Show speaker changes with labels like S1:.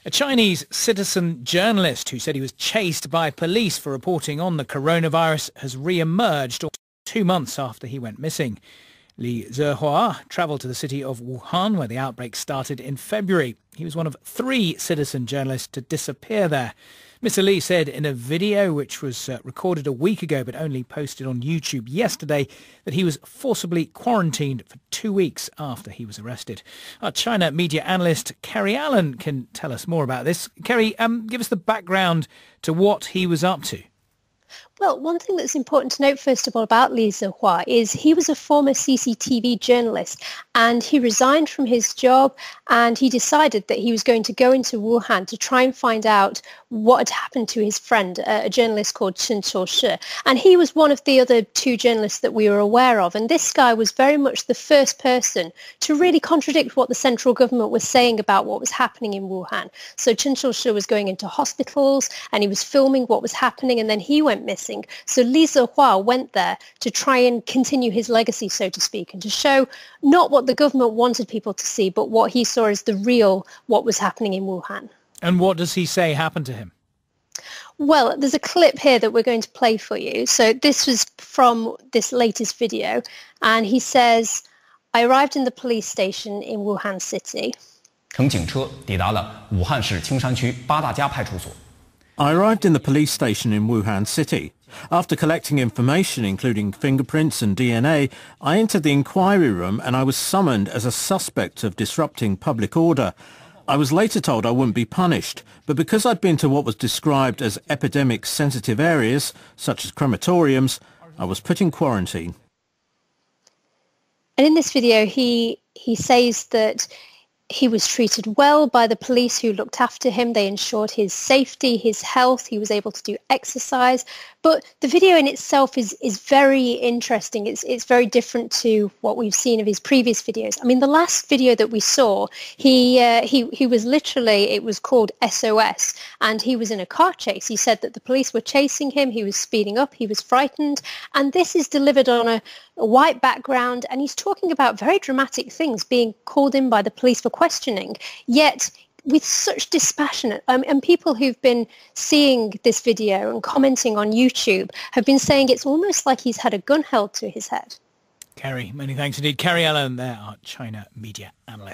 S1: A Chinese citizen journalist who said he was chased by police for reporting on the coronavirus has re-emerged 2 months after he went missing. Li Zihua travelled to the city of Wuhan, where the outbreak started in February. He was one of 3 citizen journalists to disappear there. Mr. Li said in a video which was recorded a week ago but only posted on YouTube yesterday that he was forcibly quarantined for 2 weeks after he was arrested. Our China media analyst Kerry Allen can tell us more about this. Kerry, give us the background to what he was up to.
S2: Well, one thing that's important to note, first of all, about Li Zihua is he was a former CCTV journalist and he resigned from his job and he decided that he was going to go into Wuhan to try and find out what had happened to his friend, a journalist called Chen Shi. And he was one of the other 2 journalists that we were aware of. And this guy was very much the first person to really contradict what the central government was saying about what was happening in Wuhan. So Chen Shi was going into hospitals and he was filming what was happening, and then he went missing. So Li Zihua went there to try and continue his legacy, so to speak, and to show not what the government wanted people to see, but what he saw as the real what was happening in Wuhan. And
S1: what does he say happened to him?
S2: Well, there's a clip here that we're going to play for you. So this was from this latest video, and he says, "I arrived in the police station in Wuhan City."
S3: 乘警车抵达了武汉市青山区八大家派出所。
S4: I arrived in the police station in Wuhan City. After collecting information, including fingerprints and DNA, I entered the inquiry room and I was summoned as a suspect of disrupting public order. I was later told I wouldn't be punished, but because I'd been to what was described as epidemic-sensitive areas, such as crematoriums, I was put in quarantine.
S2: And in this video, he says that he was treated well by the police who looked after him. They ensured his safety, his health. He was able to do exercise. But the video in itself is very interesting. It's very different to what we've seen of his previous videos. I mean, the last video that we saw, he was literally, it was called SOS, and he was in a car chase. He said that the police were chasing him. He was speeding up. He was frightened. And this is delivered on a white background, and he's talking about very dramatic things, being called in by the police for questioning, yet with such dispassionate, and people who've been seeing this video and commenting on YouTube have been saying it's almost like he's had a gun held to his head.
S1: Kerry, many thanks indeed. Kerry Allen there, our China media analyst.